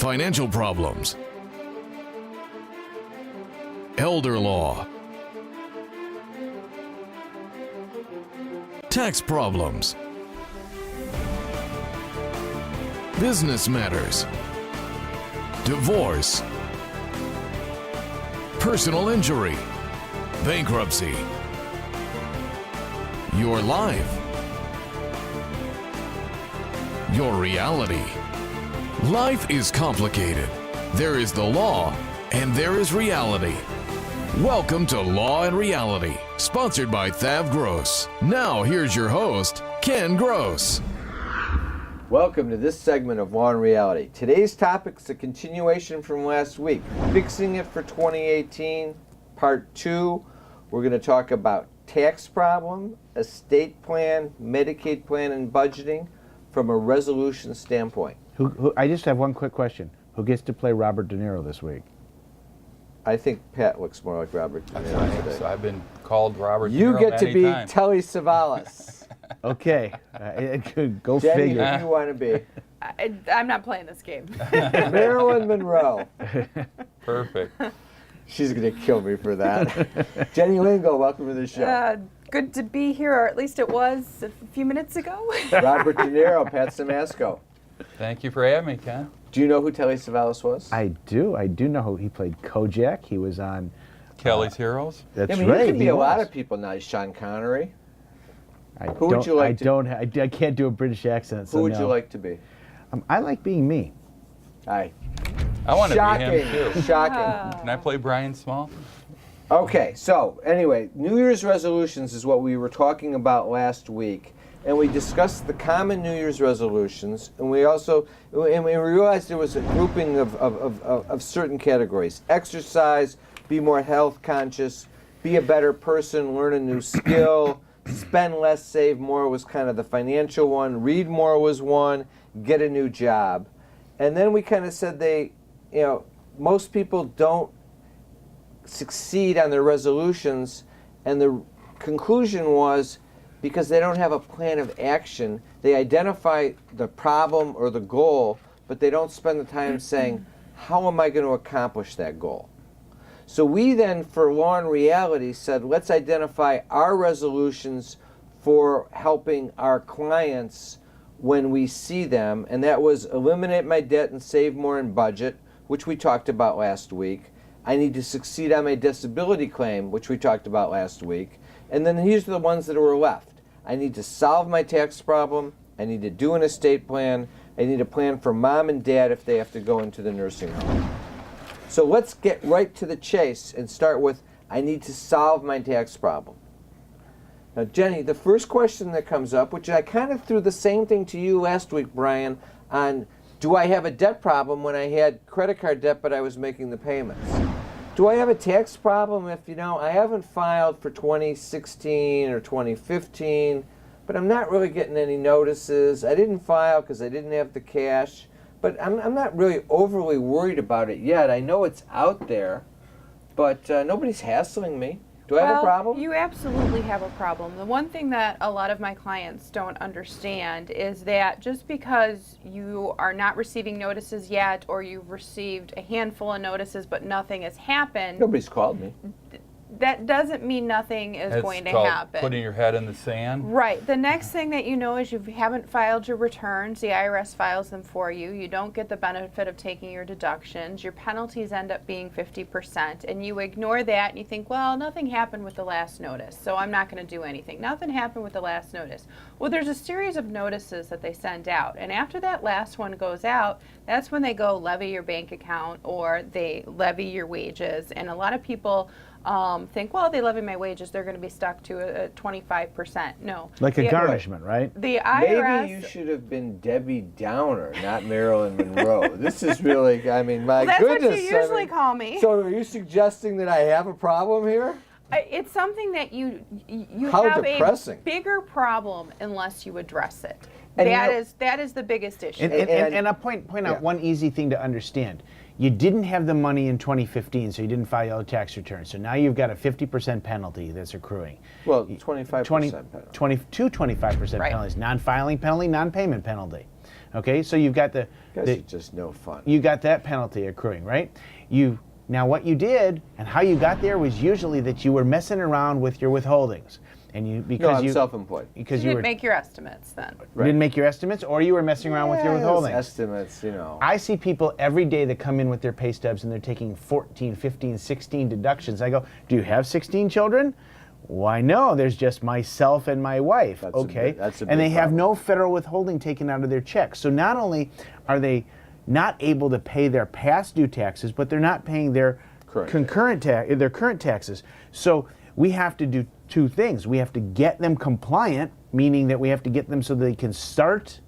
financial problems, elder law, tax problems, business matters, divorce, personal injury, bankruptcy, your life, your reality. Life is complicated. There is the law and there is reality. Welcome to Law and Reality, sponsored by Thav Gross. Now here's your host, Ken Gross. Welcome to this segment of Law and Reality. Today's topic is a continuation from last week, Fixing It for 2018, Part 2. We're going to talk about tax problem, estate plan, Medicaid plan, and budgeting from a resolution standpoint. I just have one quick question. Who gets to play Robert De Niro this week? I think Pat looks more like Robert De Niro today. So I've been called Robert De Niro You get to many be times. Telly Savalas. Okay, go Jenny, figure. who do you want to be? I'm not playing this game. Marilyn Monroe. Perfect. She's going to kill me for that. Jenny Lingo, welcome to the show. Good to be here, or at least it was a few minutes ago. Robert De Niro, Pat Simasco. Thank you for having me, Ken. Do you know who Telly Savalas was? I do know who he played. Kojak. He was on Kelly's Heroes. That's I mean, right. you could be he a lot was. of people now. Sean Connery. Who would you like to- I can't do a British accent. So Who would no. you like to be? I like being me. Aye. I want to be Shocking. him too. Shocking. Can I play Brian Small? Okay, so anyway, New Year's resolutions is what we were talking about last week, and we discussed the common New Year's resolutions, and we realized there was a grouping of certain categories: exercise, be more health conscious, be a better person, learn a new skill, spend less, save more was kind of the financial one, read more was one, get a new job, and then we kind of said most people don't succeed on their resolutions, and the conclusion was because they don't have a plan of action. They identify the problem or the goal, but they don't spend the time saying, how am I going to accomplish that goal? So we then, for Law and Reality, said let's identify our resolutions for helping our clients when we see them, and that was eliminate my debt and save more in budget, which we talked about last week. I need to succeed on my disability claim, which we talked about last week. And then here's the ones that were left. I need to solve my tax problem. I need to do an estate plan. I need a plan for mom and dad if they have to go into the nursing home. So let's get right to the chase and start with, I need to solve my tax problem. Now, Jenny, the first question that comes up, which I kind of threw the same thing to you last week, Brian, on do I have a debt problem when I had credit card debt but I was making the payments? Do I have a tax problem if, I haven't filed for 2016 or 2015, but I'm not really getting any notices. I didn't file because I didn't have the cash, but I'm not really overly worried about it yet. I know it's out there, but nobody's hassling me. Do I have a problem? You absolutely have a problem. The one thing that a lot of my clients don't understand is that just because you are not receiving notices yet, or you've received a handful of notices but nothing has happened, Nobody's called me. that doesn't mean nothing is It's going to called happen. putting your head in the sand. Right. The next thing that you know is you haven't filed your returns. The IRS files them for you. You don't get the benefit of taking your deductions. Your penalties end up being 50%. And you ignore that and you think, well, nothing happened with the last notice, so I'm not going to do anything. Nothing happened with the last notice. Well, there's a series of notices that they send out. And after that last one goes out, that's when they go levy your bank account or they levy your wages. And a lot of people think, well, they levy my wages, they're going to be stuck to a 25%. No. Like a The- garnishment, right? The IRS. Maybe you should have been Debbie Downer, not Marilyn Monroe. This is really, my That's goodness. what you usually call me. So are you suggesting that I have a problem here? It's something that you How have depressing. a bigger problem unless you address it. And That is the biggest issue. And I'll point out one easy thing to understand. You didn't have the money in 2015, so you didn't file a tax return. So now you've got a 50% penalty that's accruing. Well, 25% penalty. 25% Right. penalties, non-filing penalty, non-payment penalty. Okay, so you've got You guys are just no fun. you got that penalty accruing, right? Now what you did and how you got there was usually that you were messing around with your withholdings, and No, I'm self-employed. because You you didn't were make your estimates then. didn't make your estimates, or you were messing around with your Yeah, those withholdings. estimates, I see people every day that come in with their pay stubs and they're taking 14, 15, 16 deductions. I go, do you have 16 children? Why, no, there's just myself and my wife. That's a okay. big- that's a and big they have problem. no federal withholding taken out of their checks. So not only are they not able to pay their past due taxes, but they're not paying their their current taxes. So we have to do two things. We have to get them compliant, meaning that we have to get them so they can start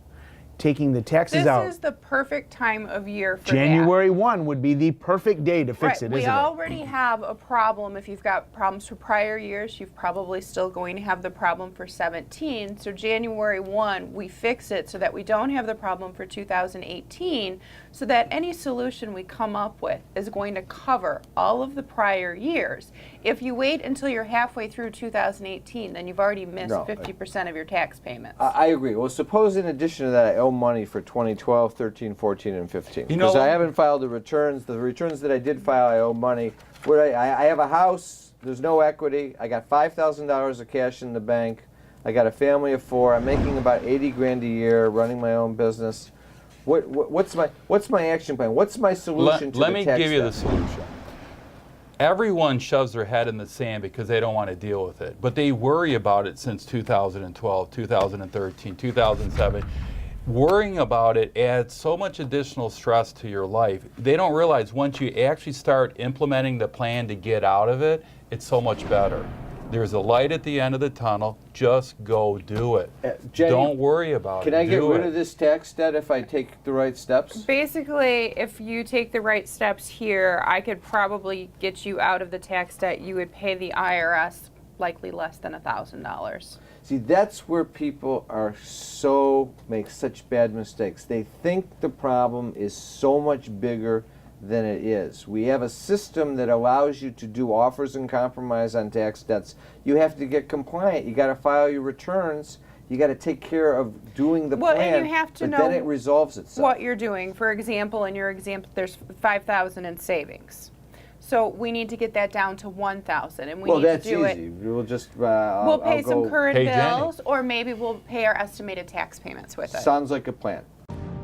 taking the taxes This out. is the perfect time of year for January 1 would be the perfect day to fix it, we isn't it? already have a problem. If you've got problems for prior years, you've probably still going to have the problem for 17. So January 1, we fix it so that we don't have the problem for 2018, so that any solution we come up with is going to cover all of the prior years. If you wait until you're halfway through 2018, then you've already missed No. 50% of your tax payments. I agree. Well, suppose in addition to that, I owe money for 2012, 13, 14, and 15. You know Because I what? haven't filed the returns. The returns that I did file, I owe money. I have a house. There's no equity. I got $5,000 of cash in the bank. I got a family of 4. I'm making about 80 grand a year, running my own business. What's my action plan? What's my solution to Let the me tax give you the debt? solution. Everyone shoves their head in the sand because they don't want to deal with it. But they worry about it since 2012, 2013, 2007. Worrying about it adds so much additional stress to your life. They don't realize once you actually start implementing the plan to get out of it, it's so much better. There's a light at the end of the tunnel. Just go do it. Jenny, don't worry about Can it. I get Do rid it. of this tax debt if I take the right steps? Basically, if you take the right steps here, I could probably get you out of the tax debt. You would pay the IRS likely less than $1,000. See, that's where people make such bad mistakes. They think the problem is so much bigger than it is. We have a system that allows you to do offers and compromise on tax debts. You have to get compliant. You got to file your returns. You got to take care of doing the Well, plan. and you have to but know then it resolves itself. what you're doing. For example, in your example, there's $5,000 in savings. So we need to get that down to $1,000, and we Well, need that's to do easy. it. We'll just We'll pay some current Hey, Jenny. bills, or maybe we'll pay our estimated tax payments with it. Sounds like a plan.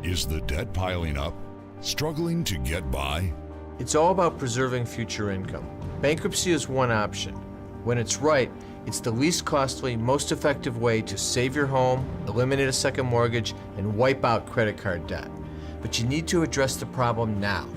Is the debt piling up? Struggling to get by? It's all about preserving future income. Bankruptcy is one option. When it's right, it's the least costly, most effective way to save your home, eliminate a second mortgage, and wipe out credit card debt. But you need to address the problem now.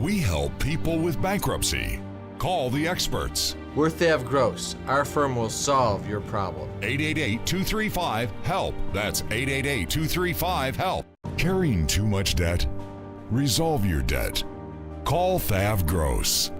We help people with bankruptcy. Call the experts. Worth Ave Gross. Our firm will solve your problem. 888-235-HELP. That's 888-235-HELP. Carrying too much debt? Resolve your debt. Call Thav Gross.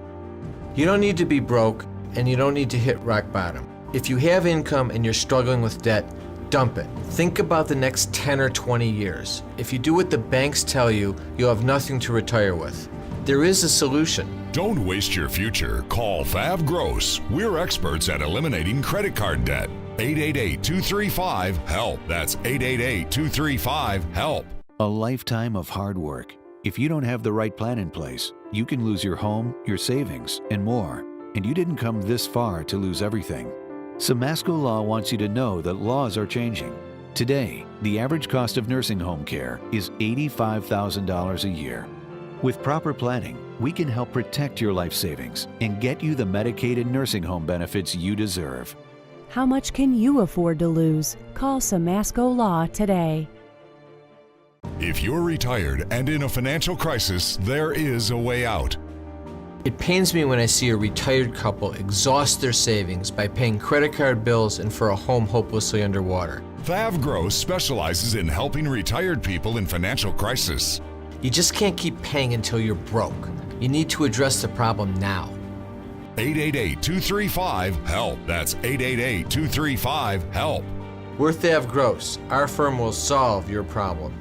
You don't need to be broke, and you don't need to hit rock bottom. If you have income and you're struggling with debt, dump it. Think about the next 10 or 20 years. If you do what the banks tell you, you'll have nothing to retire with. There is a solution. Don't waste your future. Call Thav Gross. We're experts at eliminating credit card debt. 888-235-HELP. That's 888-235-HELP. A lifetime of hard work. If you don't have the right plan in place, you can lose your home, your savings, and more. And you didn't come this far to lose everything. Samasco Law wants you to know that laws are changing. Today, the average cost of nursing home care is $85,000 a year. With proper planning, we can help protect your life savings and get you the Medicaid and nursing home benefits you deserve. How much can you afford to lose? Call Samasco Law today. If you're retired and in a financial crisis, there is a way out. It pains me when I see a retired couple exhaust their savings by paying credit card bills and for a home hopelessly underwater. Thav Gross specializes in helping retired people in financial crisis. You just can't keep paying until you're broke. You need to address the problem now. 888-235-HELP. That's 888-235-HELP. Worth Ave Gross. Our firm will solve your problem.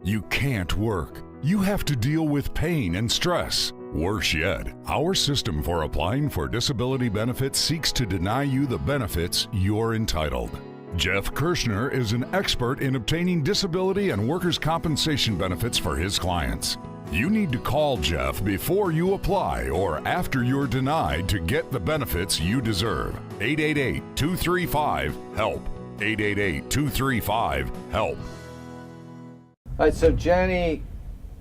You can't work. You have to deal with pain and stress. Worse yet, our system for applying for disability benefits seeks to deny you the benefits you're entitled. Jeff Kirschner is an expert in obtaining disability and workers' compensation benefits for his clients. You need to call Jeff before you apply or after you're denied to get the benefits you deserve. 888-235-HELP. 888-235-HELP. All right, so Jenny,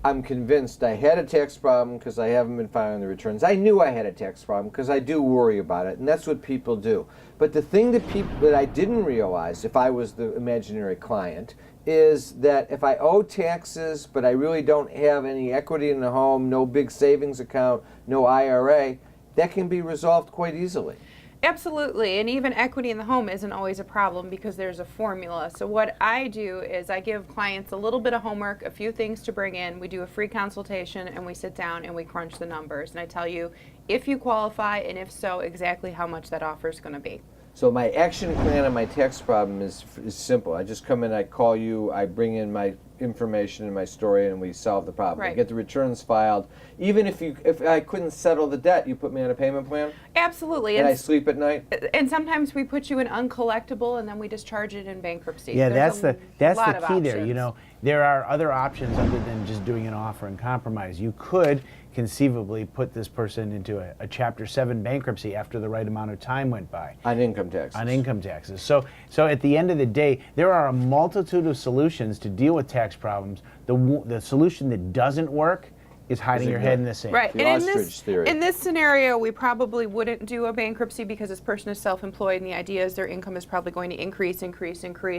I'm convinced I had a tax problem because I haven't been filing the returns. I knew I had a tax problem because I do worry about it, and that's what people do. But the thing that I didn't realize, if I was the imaginary client, is that if I owe taxes but I really don't have any equity in the home, no big savings account, no IRA, that can be resolved quite easily. Absolutely, and even equity in the home isn't always a problem because there's a formula. So what I do is I give clients a little bit of homework, a few things to bring in. We do a free consultation and we sit down and we crunch the numbers. And I tell you if you qualify and if so, exactly how much that offer is going to be. So my action plan on my tax problem is simple. I just come in, I call you, I bring in my information and my story, and we solve the problem. Right. I get the returns filed. Even if I couldn't settle the debt, you put me on a payment plan? Absolutely. And I sleep at night? And sometimes we put you in uncollectible and then we discharge it in bankruptcy. Yeah, There's that's lot the of key there. options. You know, there are other options other than just doing an offer and compromise. You could conceivably put this person into a Chapter 7 bankruptcy after the right amount of time went by. On income taxes. On income taxes. So at the end of the day, there are a multitude of solutions to deal with tax problems. The solution that doesn't work is hiding your head in the sand. Right, The and ostrich theory. in this scenario, we probably wouldn't do a bankruptcy because this person is self-employed and the idea is their income is probably going to increase.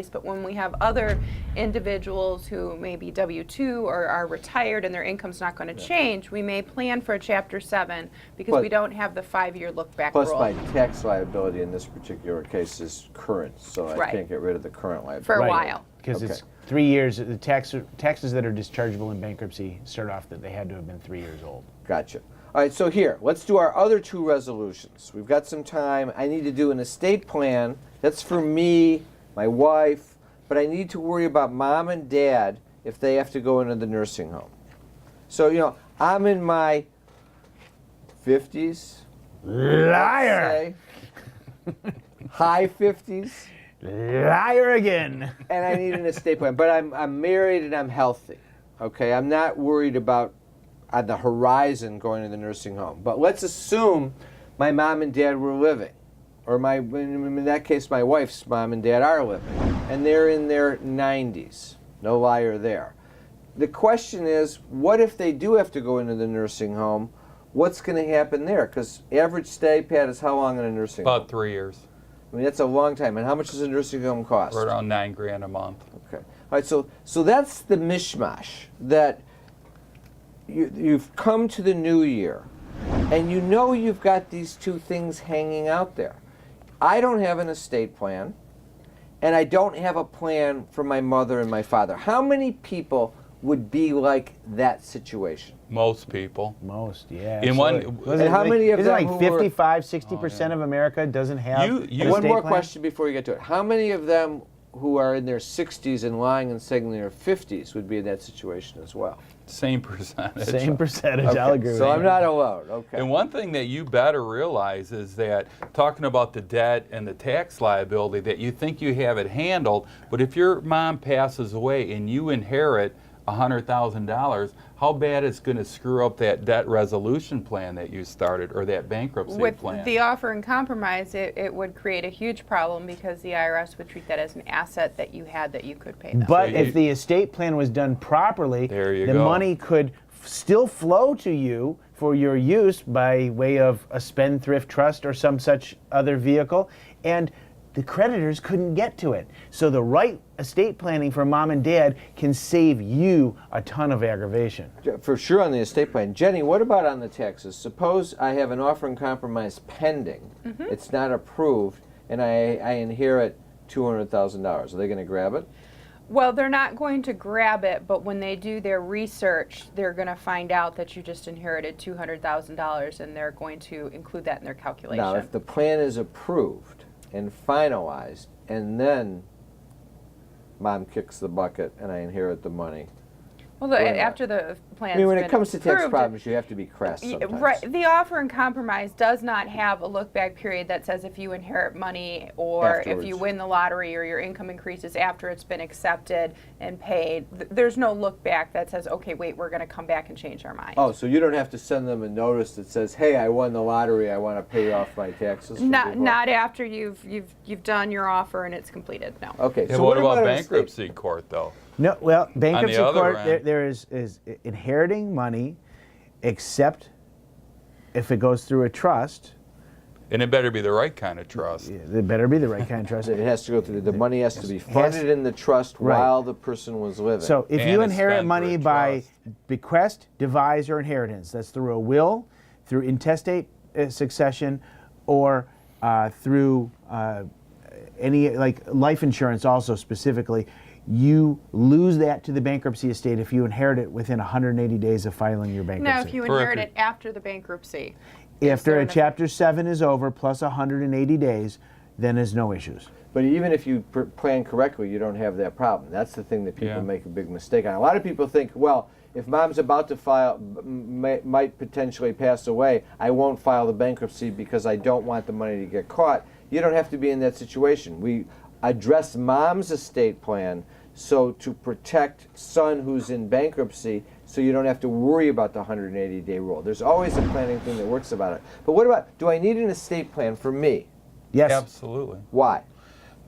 But when we have other individuals who may be W-2 or are retired and their income's not going to change, we may plan for a Chapter 7 because we don't have the 5-year look-back Plus rule. my tax liability in this particular case is current, so I Right. can't get rid of the current liability. For a Right. while. Because Okay. it's 3 years. The taxes that are dischargeable in bankruptcy start off that they had to have been 3 years old. Gotcha. All right, so here, let's do our other two resolutions. We've got some time. I need to do an estate plan. That's for me, my wife, but I need to worry about mom and dad if they have to go into the nursing home. So, you know, I'm in my 50s. Liar! let's say. High 50s. Liar again. And I need an estate plan. But I'm married and I'm healthy. Okay, I'm not worried about on the horizon going to the nursing home. But let's assume my mom and dad were living, or in that case, my wife's mom and dad are living, and they're in their 90s. No liar there. The question is, what if they do have to go into the nursing home? What's going to happen there? Because average stay, Pat, is how long in a nursing home? About 3 years. I mean, that's a long time. And how much does a nursing home cost? Right around $9,000 a month. Okay. All right. So that's the mishmash that you've come to the new year, and you know you've got these two things hanging out there. I don't have an estate plan, and I don't have a plan for my mother and my father. How many people would be like that situation? Most people. Most, yeah. In one- absolutely. And how many of isn't them it like who were- 55, 60% of America doesn't have You- an you- One estate more plan? question before you get to it. How many of them who are in their 60s and lying and saying in their 50s would be in that situation as well? Same percentage. Same percentage, I'll agree with So you. I'm not alone. Okay. And one thing that you better realize is that talking about the debt and the tax liability, that you think you have it handled, but if your mom passes away and you inherit $100,000, how bad it's going to screw up that debt resolution plan that you started or that bankruptcy With plan. the offer and compromise, it would create a huge problem because the IRS would treat that as an asset that you had that you could pay them. But So if you- the estate plan was done properly, There you the go. money could still flow to you for your use by way of a spendthrift trust or some such other vehicle, and the creditors couldn't get to it. So the right estate planning for mom and dad can save you a ton of aggravation. For sure on the estate plan. Jenny, what about on the taxes? Suppose I have an offer and compromise pending. It's not approved, and I inherit $200,000. Are they going to grab it? Well, they're not going to grab it, but when they do their research, they're going to find out that you just inherited $200,000, and they're going to include that in their calculation. Now, if the plan is approved and finalized, and then mom kicks the bucket and I inherit the money, Well, or not. after the plan's I mean, when been it comes to tax approved, problems, you have to be crass sometimes. right. The offer in compromise does not have a look-back period that says if you inherit money or if you Afterwards. win the lottery or your income increases after it's been accepted and paid. There's no look-back that says, okay, wait, we're going to come back and change our mind. Oh, so you don't have to send them a notice that says, "Hey, I won the lottery. I want to pay off my taxes." from before." Not after you've done your offer and it's completed. No. Okay. Yeah, so what about an estate? bankruptcy court, though? No, well, bankruptcy other court, end- there is inheriting money, except if it goes through a trust. And it better be the right kind of trust. It better be the right kind of trust. It has to go through. The money has to be funded in the trust Right. while the person was living. So if And you it's inherit spent through money a by trust. bequest, devise, or inheritance, that's through a will, through intestate succession, or through any, like life insurance also specifically, you lose that to the bankruptcy estate if you inherit it within 180 days of filing your bankruptcy. Now, if you inherit it after the bankruptcy. After there a an- Chapter 7 is over, plus 180 days, then there's no issues. But even if you plan correctly, you don't have that problem. That's the thing that people Yeah. make a big mistake on. A lot of people think, well, if mom's about to file, might potentially pass away, I won't file the bankruptcy because I don't want the money to get caught. You don't have to be in that situation. We address mom's estate plan so to protect son who's in bankruptcy, so you don't have to worry about the 180-day rule. There's always a planning thing that works about it. But what about, do I need an estate plan for me? Yes. Absolutely. Why?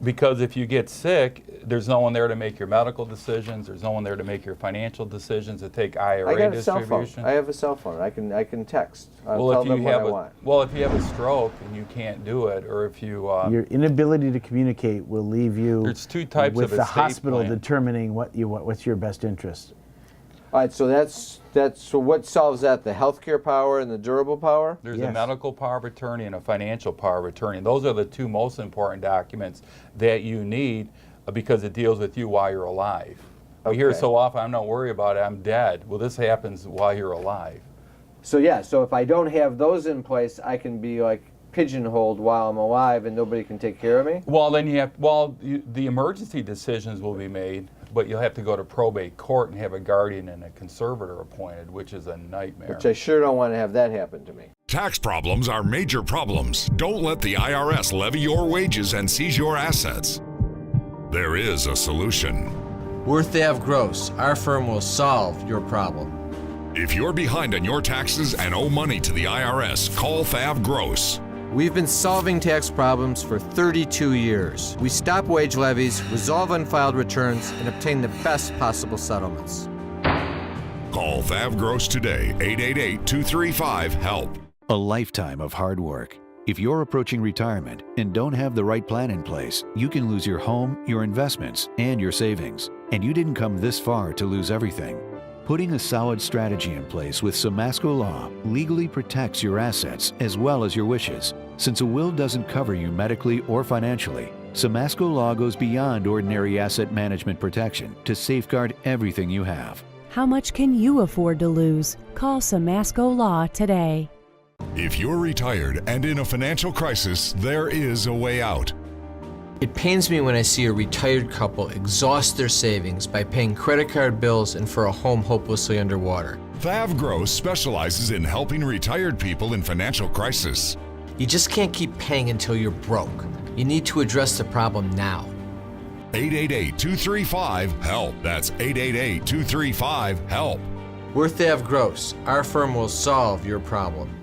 Because if you get sick, there's no one there to make your medical decisions. There's no one there to make your financial decisions, to take IRA I got a cell phone. distribution. I have a cell phone. I can text. I'll Well, tell if you them what have I a want. if you have a stroke and you can't do it, or if you Your inability to communicate will leave you There's two types with of the estate hospital plan. determining what's your best interest. All right, so so what solves that? The healthcare power and the durable power? There's Yes. a medical power of attorney and a financial power of attorney. Those are the two most important documents that you need because it deals with you while you're alive. We hear Okay. so often, I'm not worried about it, I'm dead. Well, this happens while you're alive. So yeah, so if I don't have those in place, I can be like pigeonholed while I'm alive and nobody can take care of me? Well, then the emergency decisions will be made, but you'll have to go to probate court and have a guardian and a conservator appointed, which is a nightmare. Which I sure don't want to have that happen to me. Tax problems are major problems. Don't let the IRS levy your wages and seize your assets. There is a solution. Worth Ave Gross, our firm will solve your problem. If you're behind on your taxes and owe money to the IRS, call Thav Gross. We've been solving tax problems for 32 years. We stop wage levies, resolve unfiled returns, and obtain the best possible settlements. Call Thav Gross today, 888-235-HELP. A lifetime of hard work. If you're approaching retirement and don't have the right plan in place, you can lose your home, your investments, and your savings. And you didn't come this far to lose everything. Putting a solid strategy in place with Samasco Law legally protects your assets as well as your wishes. Since a will doesn't cover you medically or financially, Samasco Law goes beyond ordinary asset management protection to safeguard everything you have. How much can you afford to lose? Call Samasco Law today. If you're retired and in a financial crisis, there is a way out. It pains me when I see a retired couple exhaust their savings by paying credit card bills and for a home hopelessly underwater. Thav Gross specializes in helping retired people in financial crisis. You just can't keep paying until you're broke. You need to address the problem now. 888-235-HELP. That's 888-235-HELP. Worth Ave Gross, our firm will solve your problem.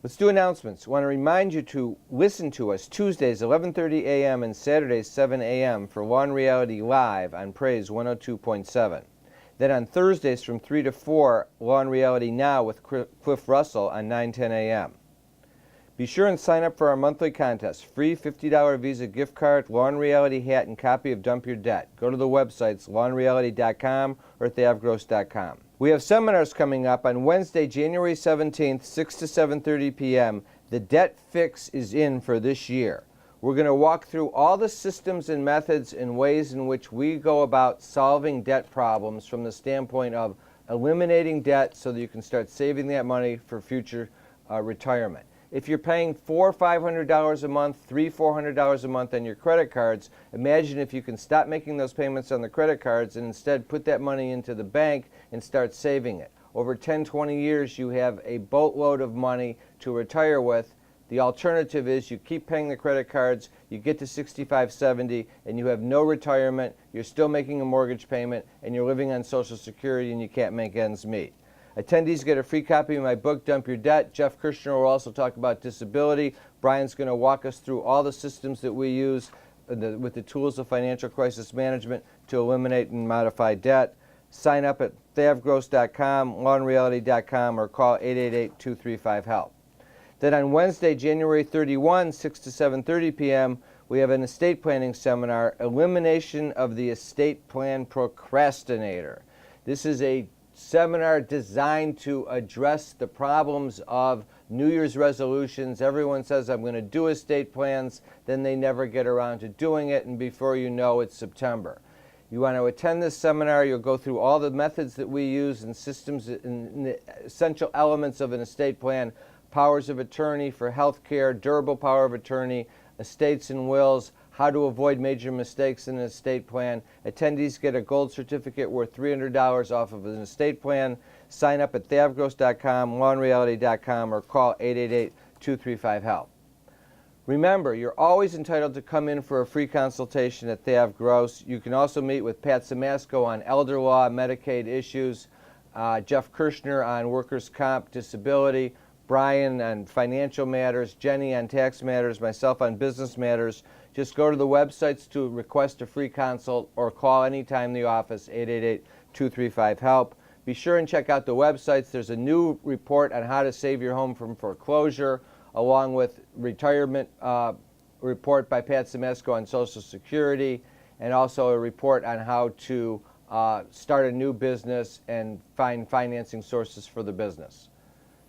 Let's do announcements. I want to remind you to listen to us Tuesdays 11:30 a.m. and Saturdays 7 a.m. for Law and Reality Live on Praise 102.7. Then on Thursdays from 3 to 4, Law and Reality Now with Cliff Russell on 9:10 a.m. Be sure and sign up for our monthly contest. Free $50 Visa gift card, Law and Reality hat, and copy of Dump Your Debt. Go to the websites lawandreality.com or thavgross.com. We have seminars coming up on Wednesday, January 17th, 6 to 7:30 p.m. The Debt Fix is in for this year. We're going to walk through all the systems and methods and ways in which we go about solving debt problems from the standpoint of eliminating debt so that you can start saving that money for future retirement. If you're paying $400 or $500 a month, $400 a month on your credit cards, imagine if you can stop making those payments on the credit cards and instead put that money into the bank and start saving it. Over 10, 20 years, you have a boatload of money to retire with. The alternative is you keep paying the credit cards, you get to 65, 70, and you have no retirement, you're still making a mortgage payment, and you're living on Social Security and you can't make ends meet. Attendees get a free copy of my book, Dump Your Debt. Jeff Kirshner will also talk about disability. Brian's going to walk us through all the systems that we use with the tools of financial crisis management to eliminate and modify debt. Sign up at thavgross.com, lawandreality.com, or call 888-235-HELP. Then on Wednesday, January 31, 6 to 7:30 p.m., we have an estate planning seminar, Elimination of the Estate Plan Procrastinator. This is a seminar designed to address the problems of New Year's resolutions. Everyone says, I'm going to do estate plans, then they never get around to doing it, and before you know, it's September. You want to attend this seminar, you'll go through all the methods that we use and systems and the essential elements of an estate plan, powers of attorney for health care, durable power of attorney, estates and wills, how to avoid major mistakes in an estate plan. Attendees get a gold certificate worth $300 off of an estate plan. Sign up at thavgross.com, lawandreality.com, or call 888-235-HELP. Remember, you're always entitled to come in for a free consultation at Thav Gross. You can also meet with Pat Simasko on elder law, Medicaid issues, Jeff Kirshner on workers' comp, disability, Brian on financial matters, Jenny on tax matters, myself on business matters. Just go to the websites to request a free consult or call anytime the office, 888-235-HELP. Be sure and check out the websites. There's a new report on how to save your home from foreclosure, along with retirement report by Pat Simasko on Social Security, and also a report on how to start a new business and find financing sources for the business.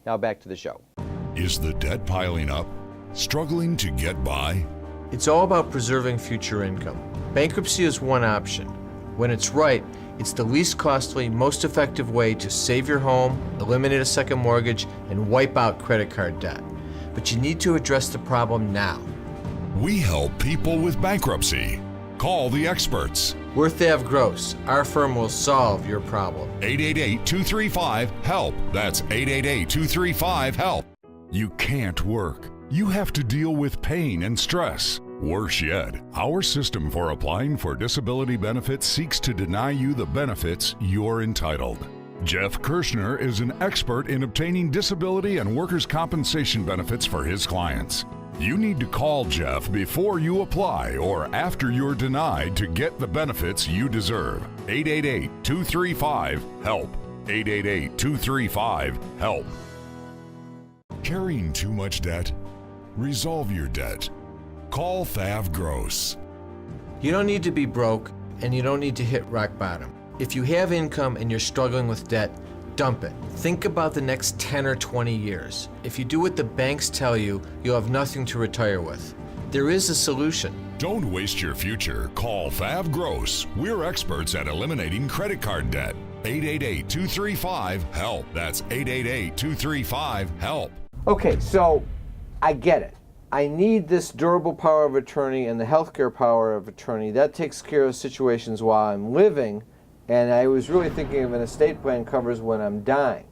Now back to the show. Is the debt piling up? Struggling to get by? It's all about preserving future income. Bankruptcy is one option. When it's right, it's the least costly, most effective way to save your home, eliminate a second mortgage, and wipe out credit card debt. But you need to address the problem now. We help people with bankruptcy. Call the experts. We're Thav Gross. Our firm will solve your problem. 888-235-HELP. That's 888-235-HELP. You can't work. You have to deal with pain and stress. Worse yet, our system for applying for disability benefits seeks to deny you the benefits you're entitled. Jeff Kirshner is an expert in obtaining disability and workers' compensation benefits for his clients. You need to call Jeff before you apply or after you're denied to get the benefits you deserve. 888-235-HELP. 888-235-HELP. Carrying too much debt? Resolve your debt. Call Thav Gross. You don't need to be broke, and you don't need to hit rock bottom. If you have income and you're struggling with debt, dump it. Think about the next 10 or 20 years. If you do what the banks tell you, you'll have nothing to retire with. There is a solution. Don't waste your future. Call Thav Gross. We're experts at eliminating credit card debt. 888-235-HELP. That's 888-235-HELP. Okay, so I get it. I need this durable power of attorney and the healthcare power of attorney. That takes care of situations while I'm living, and I was really thinking of an estate plan covers when I'm dying.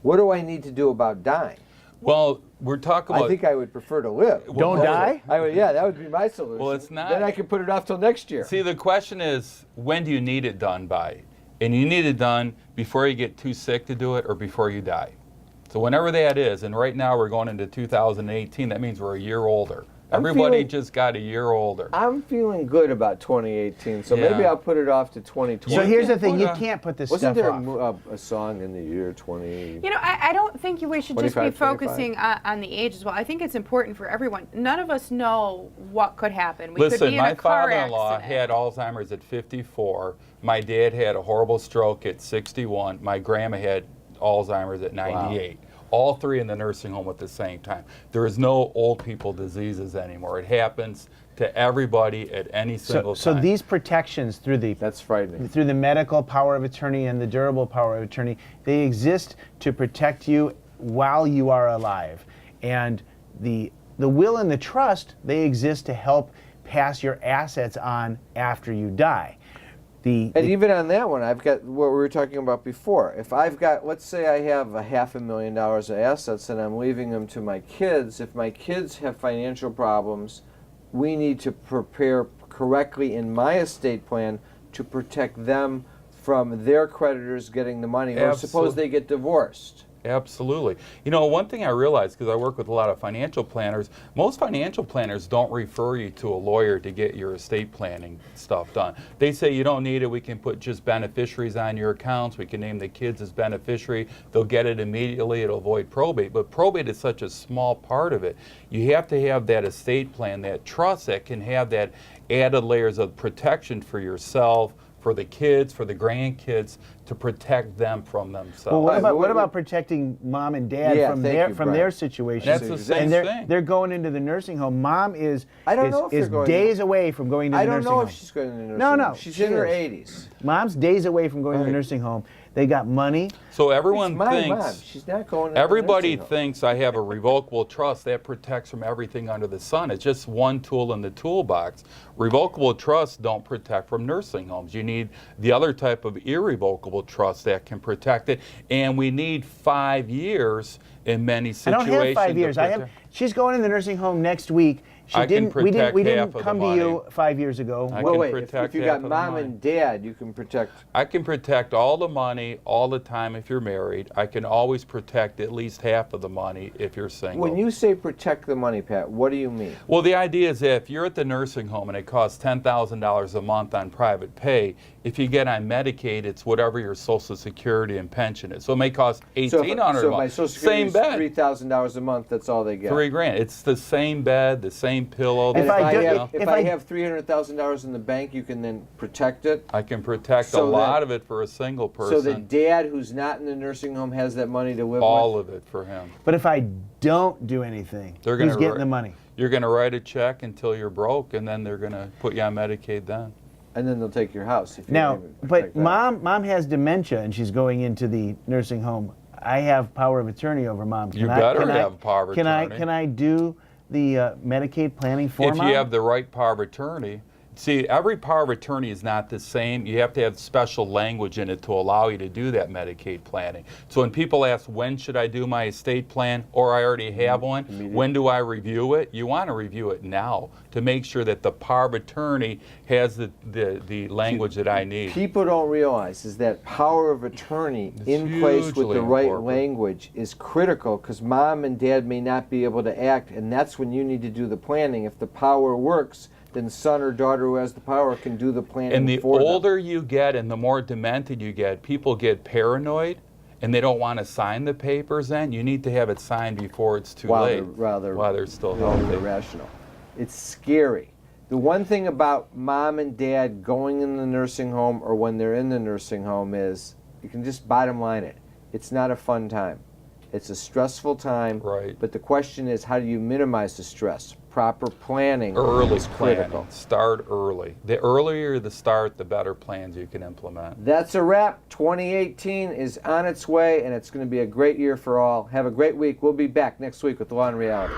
What do I need to do about dying? Well, we're talking about... I think I would prefer to live. Don't die? I would, yeah, that would be my solution. Well, it's not... Then I can put it off till next year. See, the question is, when do you need it done by? And you need it done before you get too sick to do it or before you die. So whenever that is, and right now we're going into 2018, that means we're a year older. Everybody just got a year older. I'm feeling good about 2018, so Yeah. maybe I'll put it off to 2020. So here's the thing, you can't put this Wasn't stuff there off. a song in the year 20? You know, I don't think we should just be 25, focusing on the age as well. I think it's important for everyone. None of us know what could happen. We could Listen, be in my a car father-in-law accident. had Alzheimer's at 54. My dad had a horrible stroke at 61. My grandma had Alzheimer's at 98. Wow. All three in the nursing home at the same time. There is no old people diseases anymore. It happens to everybody at any single time. So these protections through the That's frightening. through the medical power of attorney and the durable power of attorney, they exist to protect you while you are alive. And the will and the trust, they exist to help pass your assets on after you die. And even on that one, I've got what we were talking about before. If I've got, let's say I have $500,000 of assets and I'm leaving them to my kids, if my kids have financial problems, we need to prepare correctly in my estate plan to protect them from their creditors getting the money, or suppose they get divorced. Absolutely. You know, one thing I realized, because I work with a lot of financial planners, most financial planners don't refer you to a lawyer to get your estate planning stuff done. They say you don't need it, we can put just beneficiaries on your accounts, we can name the kids as beneficiary, they'll get it immediately, it'll avoid probate. But probate is such a small part of it. You have to have that estate plan, that trust that can have that added layers of protection for yourself, for the kids, for the grandkids, to protect them from themselves. Well, what about protecting mom and dad from their situation? That's the same thing. They're going into the nursing home. Mom is going days away from going to the nursing home. I don't know if she's going to the nursing home. No, she's in her 80s. Mom's days away from going to the nursing home. They got money. So everyone thinks mom. She's not going to everybody thinks I have a revocable trust that protects from everything under the sun. It's just one tool in the toolbox. Revocable trusts don't protect from nursing homes. You need the other type of irrevocable trust that can protect it, and we need 5 years in many situations. I don't have 5 years. She's going in the nursing home next week. We didn't come to you 5 years ago. If you got mom and dad, you can protect. I can protect all the money all the time if you're married. I can always protect at least half of the money if you're single. When you say protect the money, Pat, what do you mean? Well, the idea is that if you're at the nursing home and it costs $10,000 a month on private pay, if you get on Medicaid, it's whatever your Social Security and pension is. So it may cost $1,800 a month. So my Social Security is $3,000 a month. That's all they get. $3,000. It's the same bed, the same pillow. And if I have $300,000 in the bank, you can then protect it. I can protect a lot of it for a single person. So the dad who's not in the nursing home has that money to live all with? of it for him. But if I don't do anything, who's getting the money? You're going to write a check until you're broke, and then they're going to put you on Medicaid then. And then they'll take your house. If you now, but mom has dementia and she's going into the nursing home. I have power of attorney over mom. You better have power of attorney. Can I do the Medicaid planning for mom? If you have the right power of attorney. See, every power of attorney is not the same. You have to have special language in it to allow you to do that Medicaid planning. So when people ask, when should I do my estate plan, or I already have one, when do I review it? You want to review it now to make sure that the power of attorney has the language that I need. People don't realize is that power of attorney in place with the right language is critical, because mom and dad may not be able to act, and that's when you need to do the planning. If the power works, then son or daughter who has the power can do the planning for them. And the older you get and the more demented you get, people get paranoid and they don't want to sign the papers then. You need to have it signed before it's too late. While they're still healthy. Irrational. It's scary. The one thing about mom and dad going in the nursing home or when they're in the nursing home is, you can just bottom line it, it's not a fun time. It's a stressful time. Right. But the question is, how do you minimize the stress? Proper planning is critical. Start early. The earlier the start, the better plans you can implement. That's a wrap. 2018 is on its way, and it's going to be a great year for all. Have a great week. We'll be back next week with Law and Reality.